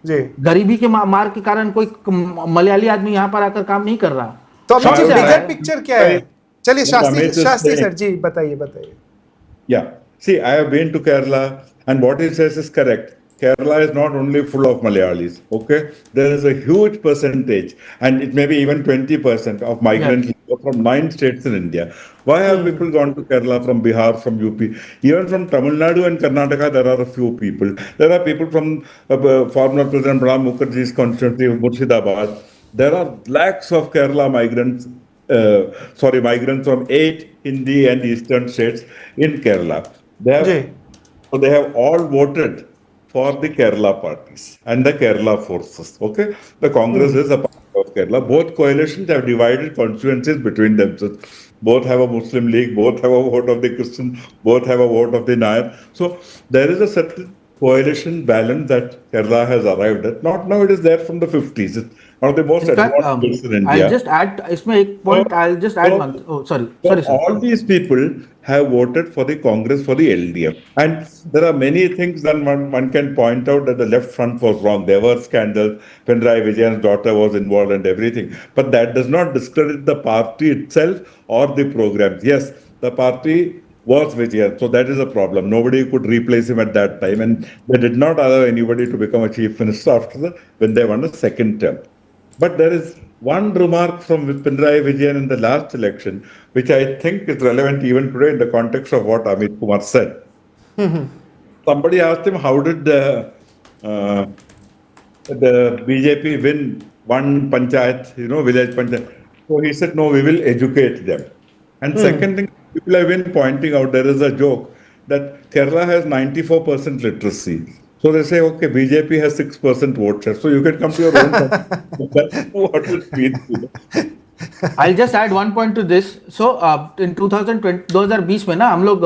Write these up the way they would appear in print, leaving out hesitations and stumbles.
जी। गरीबी के मार के कारण कोई मलयाली आदमी यहाँ पर आकर काम नहीं कर रहा। तो अमित जी बिगर पिक्चर क्या है? चलिए शास्त्री सर जी बताइए। Yeah, see, I have been to Kerala, and what he says is correct. Kerala is not only full of Malayalis, okay? There is a huge percentage, and it may be even 20% of migrant labor from 9 states in India. Why have people gone to Kerala from Bihar, from UP? Even from Tamil Nadu and Karnataka, there are a few people. There are people from former President Pranab Mukherjee's constituency of Murshidabad. There are lakhs of Kerala migrants migrants from 8 Hindi and Eastern states in Kerala. They have all voted for the Kerala parties and the Kerala forces. Okay, the Congress is a part of Kerala. Both coalitions have divided constituencies between themselves. Both have a Muslim League, both have a vote of the Christian, both have a vote of the Nair. So there is a certain coalition balance that Kerala has arrived at. Not now, it is there from the 50s. It's one of the most advanced states in India. I'll just add, इसमें एक point, I'll just add one. Oh, sorry, sir. All these people have voted for the Congress, for the LDF. And there are many things that one can point out that the left front was wrong. There were scandals. Pinarayi Vijayan's daughter was involved and everything. But that does not discredit the party itself or the programs. Yes, the party was Vijay. So that is a problem. Nobody could replace him at that time. And they did not allow anybody to become a chief minister after when they won a second term. But there is one remark from Pinarayi Vijayan in the last election, which I think is relevant even today in the context of what Amit Kumar said. Somebody asked him, how did the BJP win one panchayat, village panchayat? So he said, no, we will educate them. And second thing, people have been pointing out, there is a joke that Kerala has 94% literacy. So they say, okay, BJP has 6% vote share. So you can come to your own. That's what it means. I'll just add one point to this. So in 2020 में ना हम लोग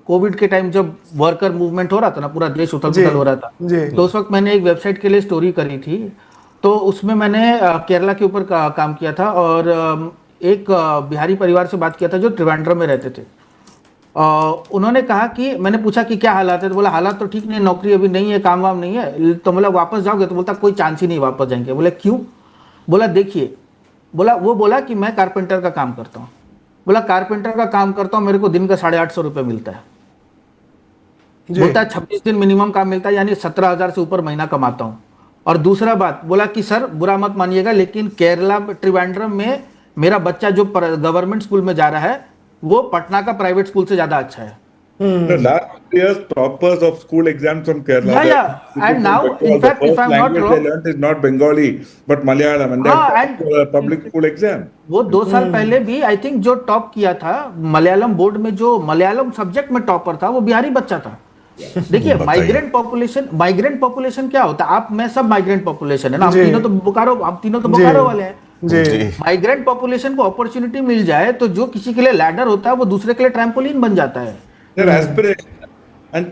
Covid के time जब worker movement हो रहा था ना, पूरा देश उथल-पुथल हो रहा था, तो उस वक्त मैंने एक वेबसाइट के लिए स्टोरी करी थी। तो उसमें मैंने केरला के ऊपर काम किया था और एक बिहारी परिवार से बात किया था जो त्रिवेंद्रम में रहते थे। उन्होंने कहा कि मैंने पूछा कि क्या हालात है, तो बोला हालात तो ठीक नहीं, नौकरी अभी नहीं है, काम वाम नहीं है, तो बोला वापस जाओगे? तो बोलता कोई चांस ही नहीं वापस जाएंगे। बोले क्यों? बोला देखिए, बोला कि मैं कारपेंटर का काम करता हूँ। बोला कारपेंटर का काम करता हूँ, मेरे को दिन का 850 रुपये मिलता है। बोलता है 26 दिन मिनिमम काम मिलता है, यानी 17,000 से ऊपर महीना कमाता हूँ। और दूसरा बात बोला कि सर बुरा मत मानिएगा, लेकिन केरला त्रिवेंद्रम में मेरा बच्चा जो गवर्नमेंट स्कूल में जा रहा है वो पटना का प्राइवेट स्कूल से ज्यादा अच्छा है। The last year's toppers of school exams from Kerala. And now, in fact, if I'm not wrong, they learned is not Bengali but Malayalam, and they public school exam. वो 2 साल पहले भी I think जो top किया था Malayalam board में, जो Malayalam subject में टॉपर था, वो बिहारी बच्चा था। देखिए माइग्रेंट पॉपुलेशन क्या होता है? आप मैं सब माइग्रेंट पॉपुलेशन है ना, हम तीनों तो बोकारो वाले हैं। माइग्रेंट पॉपुलेशन को अपॉर्चुनिटी मिल जाए तो जो किसी के लिए लैडर होता है वो दूसरे के लिए ट्रैम्पोलिन बन जाता है।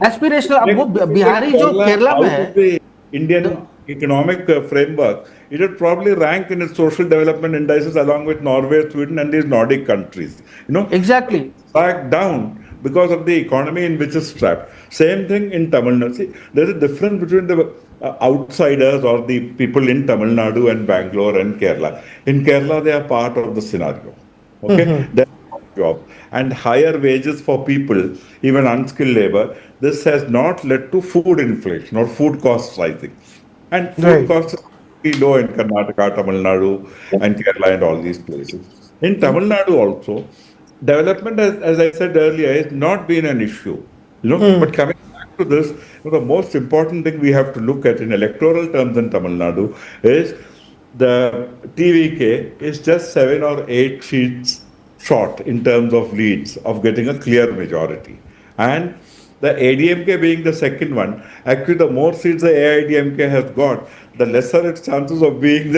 एस्पिरेशनल। अब वो बिहारी जो केरला में है, Indian economic framework, it would probably rank in its social development indices along with Norway, Sweden, and these Nordic countries. Exactly. Back down because of the economy in which it's trapped. Same thing in Tamil Nadu. See, there's a difference between the outsiders or the people in Tamil Nadu and Bangalore and Kerala. In Kerala, they are part of the scenario. Okay, they have job and higher wages for people, even unskilled labor. This has not led to food inflation or food costs rising, and food costs are low in Karnataka, Tamil Nadu, and Kerala, and all these places. In Tamil Nadu also, development, as I said earlier, has not been an issue. But coming back to this, the most important thing we have to look at in electoral terms in Tamil Nadu is the TVK is just 7 or 8 seats short in terms of leads of getting a clear majority. And the ADMK being the second one, actually the more seats the AIDMK has got, the lesser its chances of being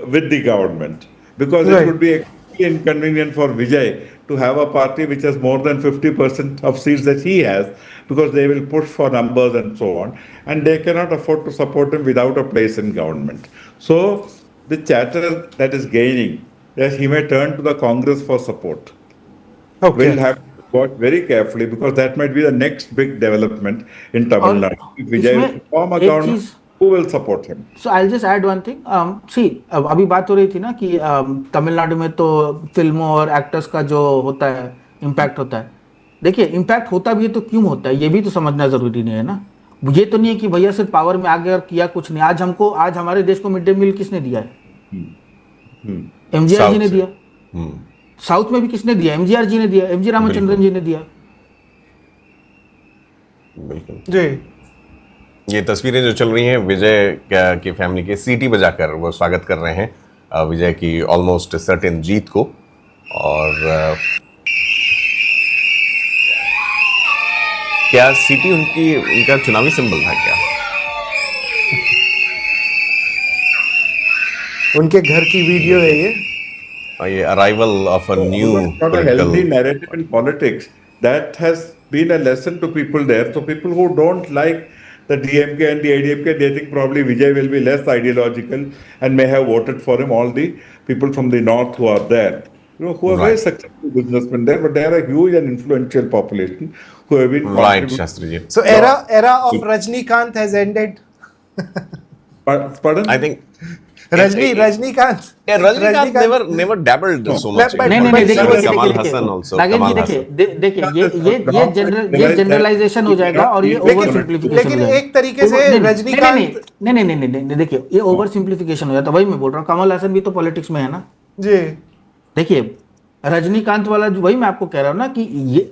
with the government. Because it would be inconvenient for Vijay to have a party which has more than 50% of seats that he has, because they will push for numbers and so on, and they cannot afford to support him without a place in government. So the chatter that is gaining that he may turn to the Congress for support will have to watch very carefully, because that might be the next big development in Tamil Nadu. Vijay will form a government who will support him? So I'll just add one thing. See, अभी बात हो रही थी ना कि तमिलनाडु में तो फिल्मों और एक्टर्स का जो होता है इम्पैक्ट होता है. देखिए इम्पैक्ट होता भी है तो क्यों होता है ये भी तो समझना जरूरी नहीं है ना. ये तो नहीं है कि भैया सिर्फ पावर में आ गए और किया कुछ नहीं. आज हमारे देश को मिड डे मील किसने दिया है? एमजीआर जी ने दिया. साउथ में भी किसने दिया? एमजीआर जी ने दिया, एमजी रामचंद्रन जी ने दिया. बिल्कुल जी. ये तस्वीरें जो चल रही हैं विजय की फैमिली के सीटी बजाकर वो स्वागत कर रहे हैं विजय की ऑलमोस्ट सर्टेन जीत को. और क्या सीटी उनका चुनावी सिंबल था क्या? उनके घर की वीडियो है ये. ये arrival of a new healthy narrative in politics that has been a lesson to people there. So people who don't like the DMK and the ADMK, they think probably Vijay will be less ideological and may have voted for him. All the people from the north who are there, who are very successful businessmen there, but they are a huge and influential population who have been right, Shastri ji. So era of Rajnikant has ended. Pardon? I think Rajnikant. Yeah, Rajnikant never dabbled so much. नहीं देखिए Kamal Hassan also. Nagendra जी देखिए ये generalisation हो जाएगा और ये over simplification. लेकिन एक तरीके से रजनीकांत नहीं देखिए ये ओवर सिंप्लीफिकेशन हो जाता. वही मैं बोल रहा हूँ कमल हासन भी तो पॉलिटिक्स में है ना जी. देखिए रजनीकांत वाला वही मैं आपको कह रहा हूँ ना कि ये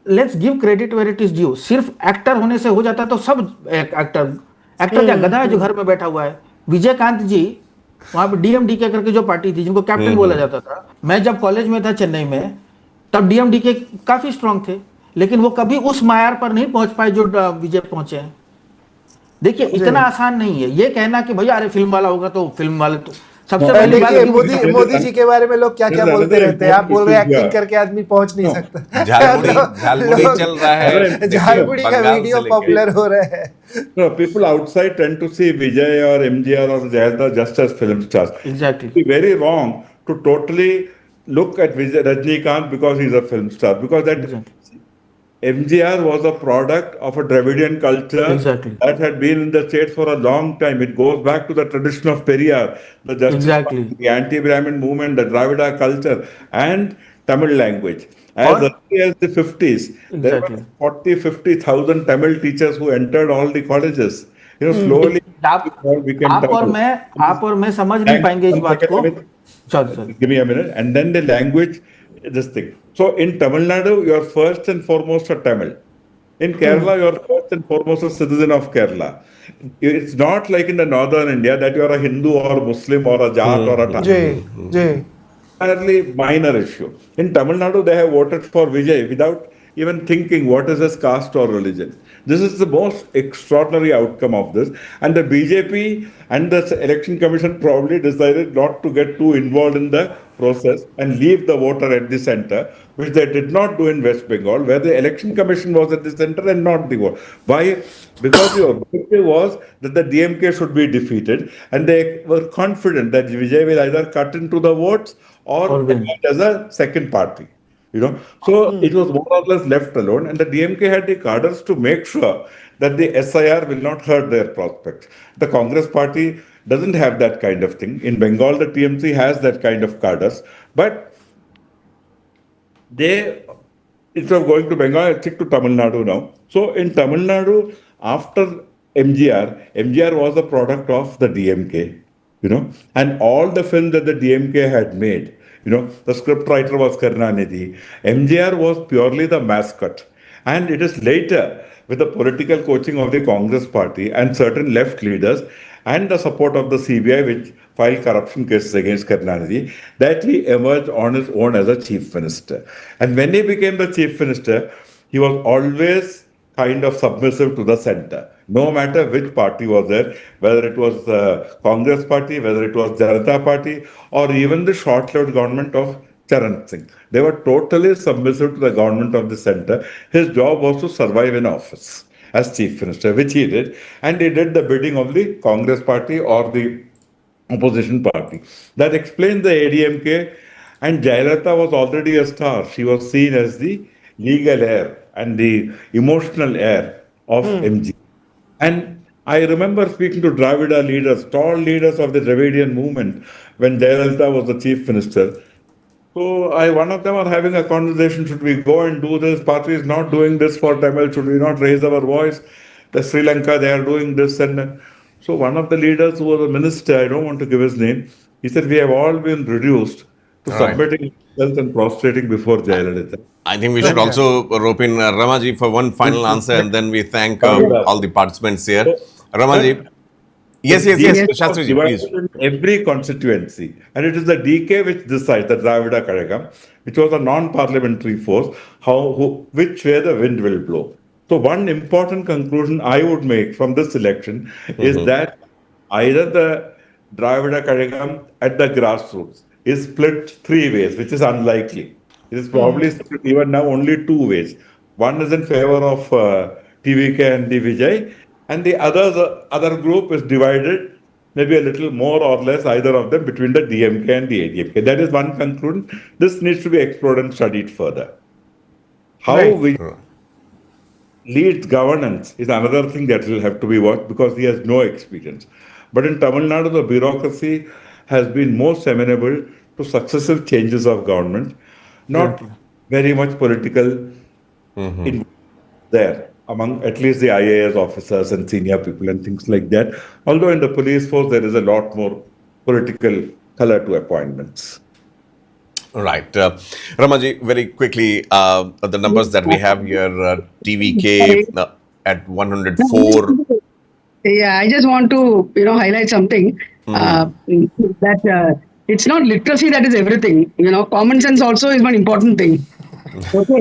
let's give credit where it is due. सिर्फ एक्टर होने से हो जाता तो सब एक्टर क्या गधा है जो घर में बैठा हुआ है. विजयकांत जी वहां पे डीएमडीके करके जो पार्टी थी जिनको कैप्टन बोला जाता था. मैं जब कॉलेज में था चेन्नई में तब डीएमडीके काफी स्ट्रांग थे लेकिन वो कभी उस मायार पर नहीं पहुंच पाए जो विजय पहुंचे हैं. देखिए इतना आसान नहीं है ये कहना कि भैया अरे फिल्म वाला होगा तो फिल्म वाले तो सबसे पहली बात मोदी जी के बारे में लोग क्या क्या बोलते रहते हैं. आप बोल रहे हैं एक्टिंग करके आदमी पहुंच नहीं सकता. झालमुड़ी चल रहा है. झालमुड़ी का वीडियो पॉपुलर हो रहा है. No, people outside tend to see Vijay or MGR or Jayalalitha just as film stars. Exactly. It would be very wrong to totally look at Rajnikant because he's a film star. Because that MGR was a product of a Dravidian culture that had been in the state for a long time. It goes back to the tradition of Periyar, the justice party, the anti-Brahmin movement, the Dravida culture, and Tamil language. As early as the 50s, there were 40-50,000 Tamil teachers who entered all the colleges. Slowly. आप और मैं समझ नहीं पाएंगे इस बात को. Give me a minute. And then the language, this thing. So in Tamil Nadu, you are first and foremost a Tamil. In Kerala, you are first and foremost a citizen of Kerala. It's not like in the northern India that you are a Hindu or a Muslim or a Jat or a Tamil. Entirely minor issue. In Tamil Nadu, they have voted for Vijay without even thinking what is his caste or religion. This is the most extraordinary outcome of this. And the BJP and the election commission probably decided not to get too involved in the process and leave the voter at the center, which they did not do in West Bengal, where the election commission was at the center and not the vote. Why? Because the objective was that the DMK should be defeated, and they were confident that Vijay will either cut into the votes or emerge as a second party. So it was more or less left alone, and the DMK had the cadres to make sure that the SIR will not hurt their prospects. The Congress party doesn't have that kind of thing. In Bengal, the TMC has that kind of cadres, but they, instead of going to Bengal, I stick to Tamil Nadu now. So in Tamil Nadu, after MGR was a product of the DMK, and all the films that the DMK had made, the script writer was Karunanidhi. MGR was purely the mascot. And it is later, with the political coaching of the Congress party and certain left leaders and the support of the CBI, which filed corruption cases against Karunanidhi, that he emerged on his own as a chief minister. And when he became the chief minister, he was always kind of submissive to the center. No matter which party was there, whether it was the Congress party, whether it was Janata party, or even the short-lived government of Charan Singh. They were totally submissive to the government of the center. His job was to survive in office as chief minister, which he did. And he did the bidding of the Congress party or the opposition party. That explains the ADMK. And Jayalalitha was already a star. She was seen as the legal heir and the emotional heir of MG. And I remember speaking to Dravida leaders, tall leaders of the Dravidian movement, when Jayalalitha was the chief minister. So one of them are having a conversation, should we go and do this? Party is not doing this for Tamil, should we not raise our voice? The Sri Lanka, they are doing this. And so one of the leaders who was a minister, I don't want to give his name, he said, we have all been reduced to submitting ourselves and prostrating before Jayalalitha. I think we should also rope in Ramaji for one final answer, and then we thank all the participants here. Ramaji. Yes, Shastriji, please. Every constituency, and it is the DK which decides, the Dravida Kazhagam, which was a non-parliamentary force, which way the wind will blow. So one important conclusion I would make from this election is that either the Dravida Kazhagam at the grassroots is split three ways, which is unlikely. It is probably split even now only two ways. One is in favor of TVK and the Vijay, and the other group is divided, maybe a little more or less, either of them, between the DMK and the ADMK. That is one conclusion. This needs to be explored and studied further. How we lead governance is another thing that will have to be watched, because he has no experience. But in Tamil Nadu, the bureaucracy has been most amenable to successive changes of government, not very much political in there, among at least the IAS officers and senior people and things like that. Although in the police force, there is a lot more political color to appointments. Right. Ramaji, very quickly, the numbers that we have here, TVK at 104. Yeah, I just want to, highlight something, that it's not literacy that is everything. Common sense also is one important thing. Okay.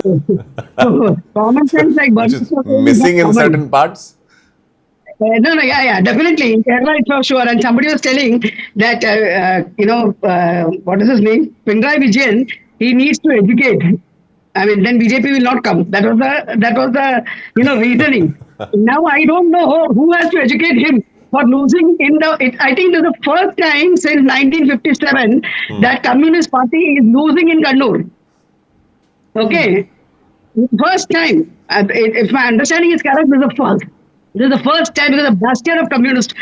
So, common sense, like missing in certain parts. Definitely in Kerala it's for sure. And somebody was telling that what is his name, Pinarayi Vijay, he needs to educate. I mean, then BJP will not come. That was the reasoning. Now I don't know who has to educate him for losing I think this is the first time since 1957 that Communist Party is losing in Kannur. Okay, first time. If my understanding is correct, this is the first. This is the first time, because the bastion of communist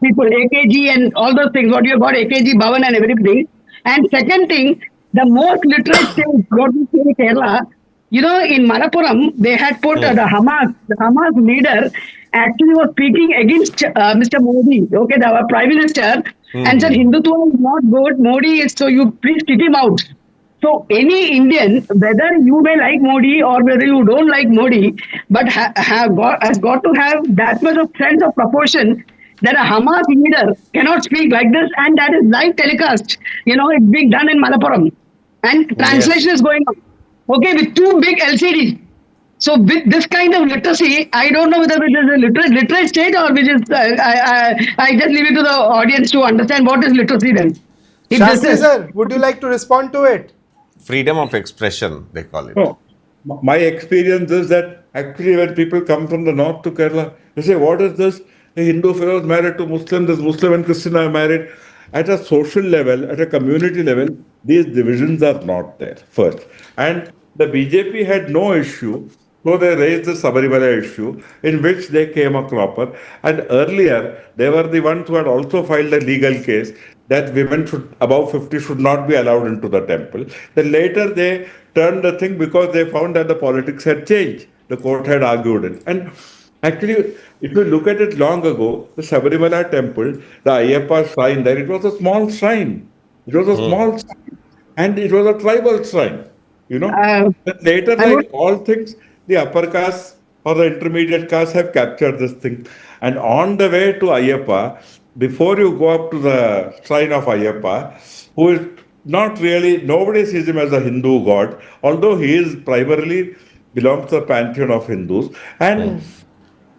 people, AKG and all those things, what you have got, AKG, Bhavan and everything. And second thing, the most literate state, what we say in Kerala, in Malappuram, they had put the Hamas leader actually was speaking against Mr. Modi, okay, our Prime Minister, and said Hindutva is not good, Modi is, so you please kick him out. So any Indian, whether you may like Modi or whether you don't like Modi, but has got to have that much of sense of proportion that a Hamas leader cannot speak like this, and that is live telecast. It's being done in Malappuram, and translation is going on. Okay, with two big LCDs. So with this kind of literacy, I don't know whether it is a literate state or which is. I just leave it to the audience to understand what is literacy then. Shastri sir, would you like to respond to it? Freedom of expression, they call it. No, my experience is that actually when people come from the north to Kerala, they say, what is this? A Hindu fellow is married to Muslim, this Muslim and Christian are married. At a social level, at a community level, these divisions are not there, first. And the BJP had no issue, so they raised the Sabarimala issue, in which they came a cropper. And earlier, they were the ones who had also filed a legal case that women above 50 should not be allowed into the temple. Then later they turned the thing because they found that the politics had changed. The court had argued it. And actually, if you look at it long ago, the Sabarimala temple, the Ayyappa shrine there, it was a small shrine. It was a small shrine. And it was a tribal shrine. But later, like all things, the upper caste or the intermediate caste have captured this thing. And on the way to Ayyappa, before you go up to the shrine of Ayyappa, who is not really, nobody sees him as a Hindu god, although he is primarily belongs to the pantheon of Hindus. And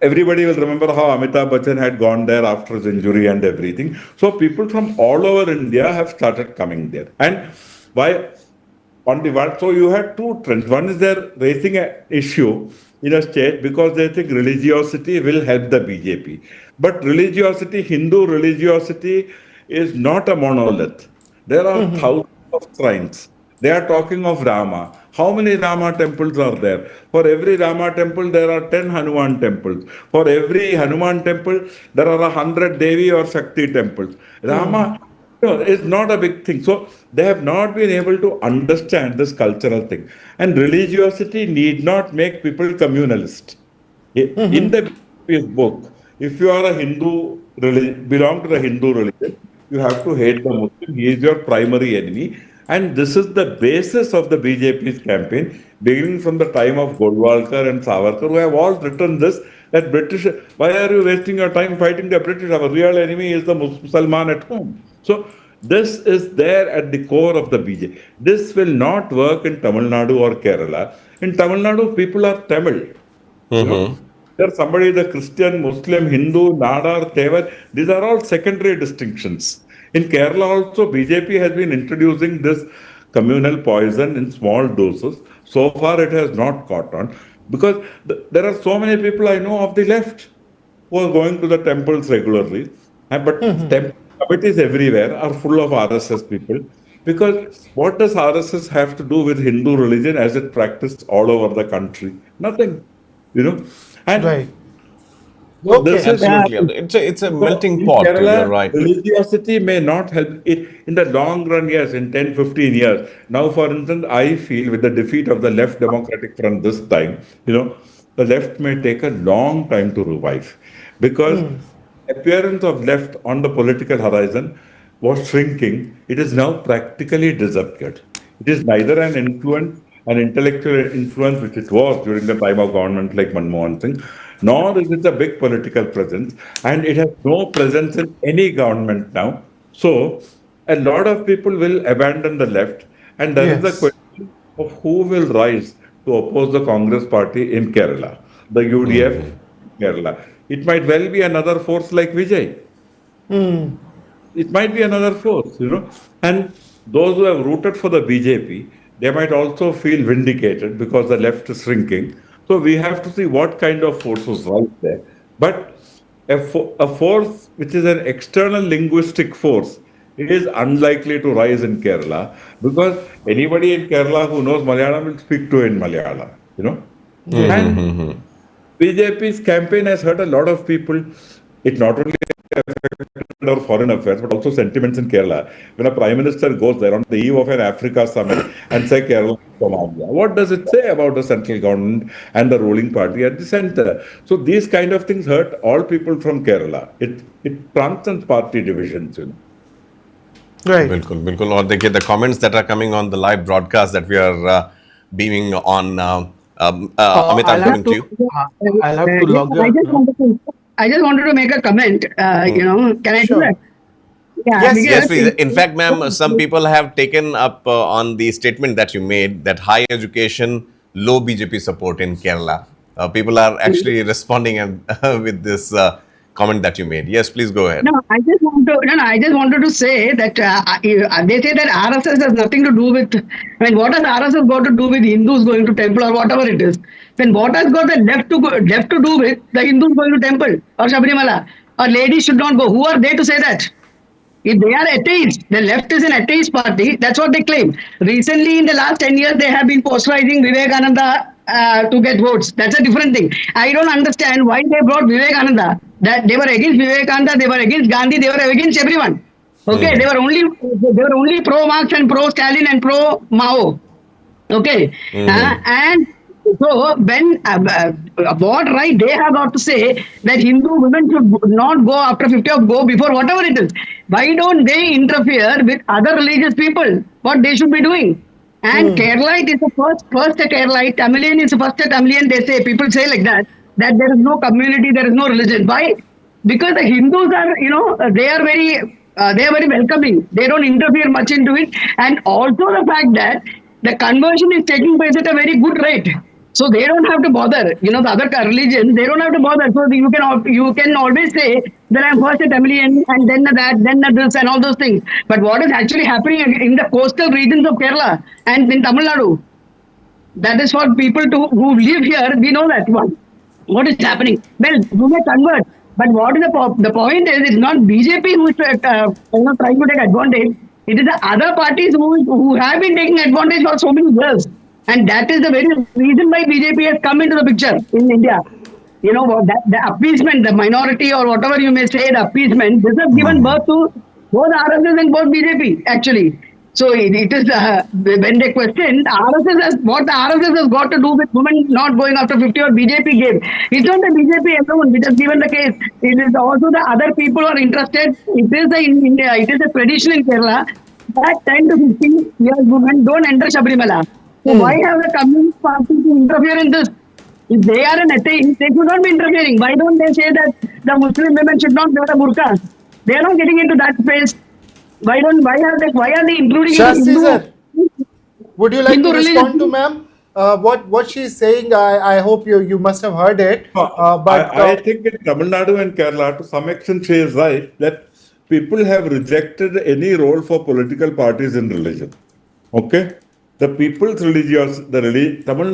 everybody will remember how Amitabh Bachchan had gone there after his injury and everything. So people from all over India have started coming there. And so you had two trends. One is they're raising an issue in a state because they think religiosity will help the BJP. But religiosity, Hindu religiosity, is not a monolith. There are thousands of shrines. They are talking of Rama. How many Rama temples are there? For every Rama temple, there are 10 Hanuman temples. For every Hanuman temple, there are 100 Devi or Shakti temples. Rama is not a big thing. So they have not been able to understand this cultural thing. And religiosity need not make people communalist. In the book, if you are a Hindu, belong to the Hindu religion, you have to hate the Muslim. He is your primary enemy. And this is the basis of the BJP's campaign, beginning from the time of Golwalkar and Savarkar, who have all written this, that British, why are you wasting your time fighting the British? Our real enemy is the Muslim at home. So this is there at the core of the BJP. This will not work in Tamil Nadu or Kerala. In Tamil Nadu, people are Tamil. You know? There's somebody, the Christian, Muslim, Hindu, Nadar, Tevar, these are all secondary distinctions. In Kerala also, BJP has been introducing this communal poison in small doses. So far, it has not caught on because there are so many people I know of the left who are going to the temples regularly. But temple committees everywhere are full of RSS people. Because what does RSS have to do with Hindu religion as it practiced all over the country? Nothing, you know. And right. So this is Absolutely. It's a melting pot. Kerala, You're right. religiosity may not help it in the long run, yes, in 10, 15 years. Now, for instance, I feel with the defeat of the Left Democratic Front this time, you know, the left may take a long time to revive because appearance of left on the political horizon was shrinking. It is now practically disappeared. It is neither an influence, an intellectual influence, which it was during the time of government like Manmohan Singh, nor is it a big political presence, and it has no presence in any government now. So, a lot of people will abandon the left, and there is the question of who will rise to oppose the Congress party in Kerala, the UDF in Kerala. It might well be another force like Vijay. It might be another force, you know. And those who have rooted for the BJP, they might also feel vindicated because the left is shrinking. So we have to see what kind of forces rise there. But a force which is an external linguistic force is unlikely to rise in Kerala because anybody in Kerala who knows Malayalam will speak to in Malayalam, you know. And BJP's campaign has hurt a lot of people. It not only affected our foreign affairs, but also sentiments in Kerala. When a prime minister goes there on the eve of an Africa summit and say Kerala is Somalia, what does it say about the central government and the ruling party at the center? So these kind of things hurt all people from Kerala. It transcends party divisions, you know. Right. बिल्कुल और देखिए the comments that are coming on the live broadcast that we are beaming on. Amit, I'm coming to you. I'll have to log your. I just wanted to make a comment. You know, can I do that? Yeah, Yes, please. In fact, ma'am, some people have taken up on the statement that you made that high education, low BJP support in Kerala. People are actually responding with this comment that you made. Yes, please go ahead. No, I just wanted to say that they say that RSS has nothing to do with. I mean, what has RSS got to do with Hindus going to temple or whatever it is? Then what has got the left to do with the Hindus going to temple or Sabarimala or ladies should not go? Who are they to say that? If they are atheists, the left is an atheist party. That's what they claim. Recently, in the last 10 years, they have been posterizing Vivekananda to get votes. That's a different thing. I don't understand why they brought Vivekananda. That they were against Vivekananda, they were against Gandhi, they were against everyone. Okay, they were only pro Marx and pro Stalin and pro Mao. Okay, and so when what right they have got to say that Hindu women should not go after 50 or go before whatever it is. Why don't they interfere with other religious people? What they should be doing? And Keralite is the first Keralite. Tamilian is the first Tamilian. They say people say like that there is no community, there is no religion. Why? Because the Hindus are, you know, they are very welcoming. They don't interfere much into it, and also the fact that the conversion is taking place at a very good rate. So they don't have to bother. You know, the other religions, they don't have to bother. So you can always say that I'm first a Tamilian and then that, then this and all those things. But what is actually happening in the coastal regions of Kerala and in Tamil Nadu, that is for people who live here, we know that one. What is happening? Well, you may convert. But what is the point is, it's not BJP who is trying to take advantage. It is the other parties who have been taking advantage for so many years. And that is the very reason why BJP has come into the picture in India. You know, that the appeasement, the minority or whatever you may say, the appeasement, this has given birth to both RSS and both BJP, actually. So it is, when they question, what the RSS has got to do with women not going after 50 or BJP gave. It's not the BJP alone which has given the case. It is also the other people who are interested. It is in India, it is a tradition in Kerala that 10 to 15 years women don't enter Sabrimala. So why have the Communist Party to interfere in this? If they are an atheist, they should not be interfering. Why don't they say that the Muslim women should not wear a burqa? They are not getting into that space. Why are they including Shastri sir, would you like Hindu to respond religion? to ma'am? What she's saying, I hope you must have heard it. I think in Tamil Nadu and Kerala, to some extent, she is right that people have rejected any role for political parties in religion. Okay? The people's Tamil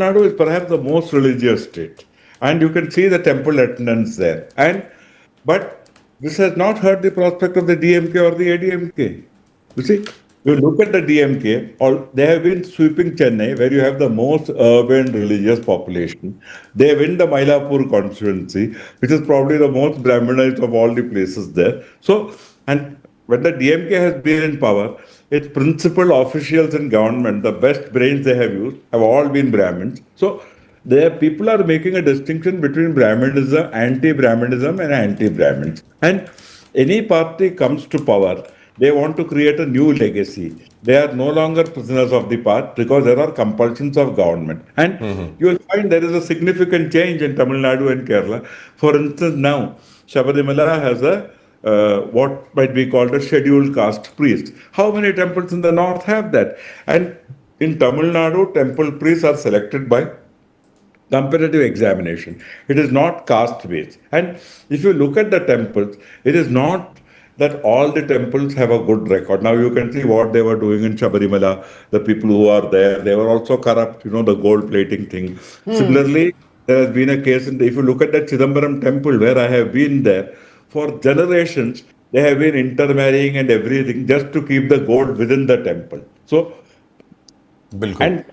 Nadu is perhaps the most religious state. And you can see the temple attendance there. But this has not hurt the prospect of the DMK or the ADMK. You see, you look at the DMK, they have been sweeping Chennai, where you have the most urban religious population. They win the Mylapore constituency, which is probably the most Brahminized of all the places there. So, and when the DMK has been in power, its principal officials in government, the best brains they have used, have all been Brahmins. So, people are making a distinction between Brahminism, anti-Brahminism and anti-Brahmins. And any party comes to power, they want to create a new legacy. They are no longer prisoners of the past because there are compulsions of government. And you will find there is a significant change in Tamil Nadu and Kerala. For instance, now, Sabarimala has what might be called a scheduled caste priest. How many temples in the north have that? And in Tamil Nadu, temple priests are selected by competitive examination. It is not caste based. And if you look at the temples, it is not that all the temples have a good record. Now you can see what they were doing in Sabarimala, the people who are there, they were also corrupt, the gold plating thing. Similarly, there has been a case, if you look at the Chidambaram temple where I have been there, for generations, they have been intermarrying and everything just to keep the gold within the temple. So, and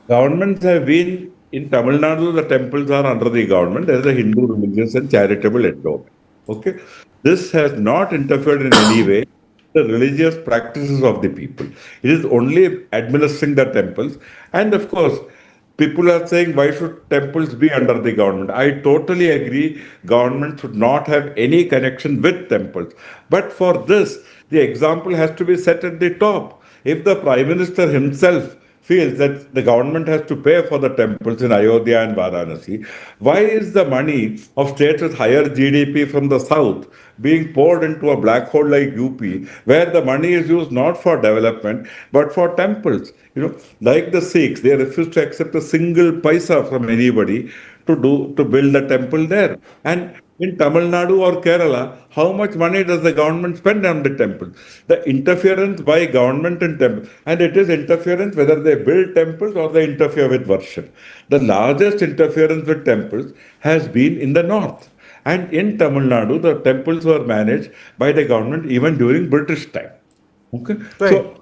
governments have been, in Tamil Nadu, the temples are under the government. There is a Hindu religious and charitable endowment. Okay, this has not interfered in any way the religious practices of the people. It is only administering the temples. And of course, people are saying, why should temples be under the government? I totally agree. Government should not have any connection with temples. But for this, the example has to be set at the top. If the Prime Minister himself feels that the government has to pay for the temples in Ayodhya and Varanasi, why is the money of states with higher GDP from the south being poured into a black hole like UP, where the money is used not for development, but for temples? Like the Sikhs, they refuse to accept a single paisa from anybody to build a temple there. And in Tamil Nadu or Kerala, how much money does the government spend on the temple? The interference by government in temple, and it is interference whether they build temples or they interfere with worship. The largest interference with temples has been in the north. And in Tamil Nadu, the temples were managed by the government even during British time. Okay? Right. So,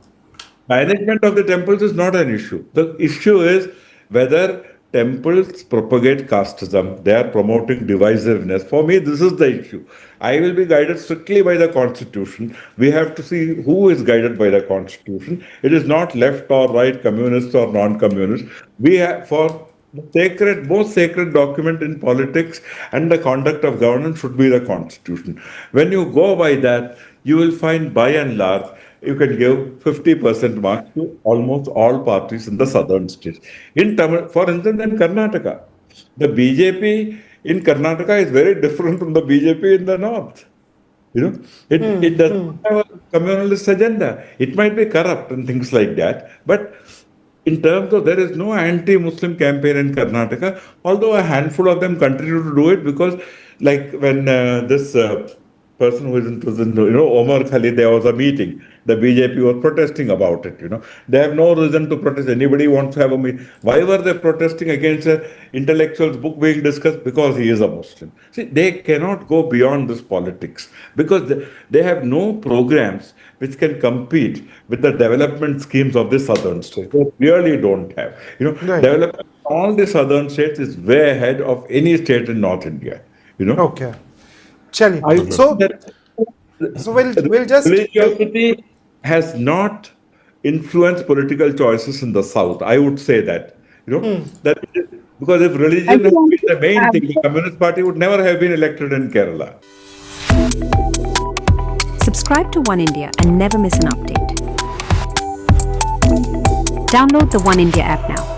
management of the temples is not an issue. The issue is whether temples propagate casteism. They are promoting divisiveness. For me, this is the issue. I will be guided strictly by the Constitution. We have to see who is guided by the Constitution. It is not left or right, communists or non-communists. We have, for the most sacred document in politics and the conduct of governance should be the Constitution. When you go by that, you will find by and large, you can give 50% marks to almost all parties in the southern states. For instance, in Karnataka, the BJP in Karnataka is very different from the BJP in the north. It doesn't have a communalist agenda. It might be corrupt and things like that. But in terms of, there is no anti-Muslim campaign in Karnataka, although a handful of them continue to do it because, like when this person who is in prison, Omar Khalid, there was a meeting. The BJP was protesting about it, They have no reason to protest. Anybody wants to have a meeting. Why were they protesting against an intellectual's book being discussed? Because he is a Muslim. See, they cannot go beyond this politics because they have no programs which can compete with the development schemes of the southern states. They really don't have. Right. Development in all the southern states is way ahead of any state in North India, Okay. Chali. I So we'll just religiosity has not influenced political choices in the South. I would say that, that because if religion had been the main thing, the Communist Party would never have been elected in Kerala. Subscribe to One India and never miss an update. Download the One India app now.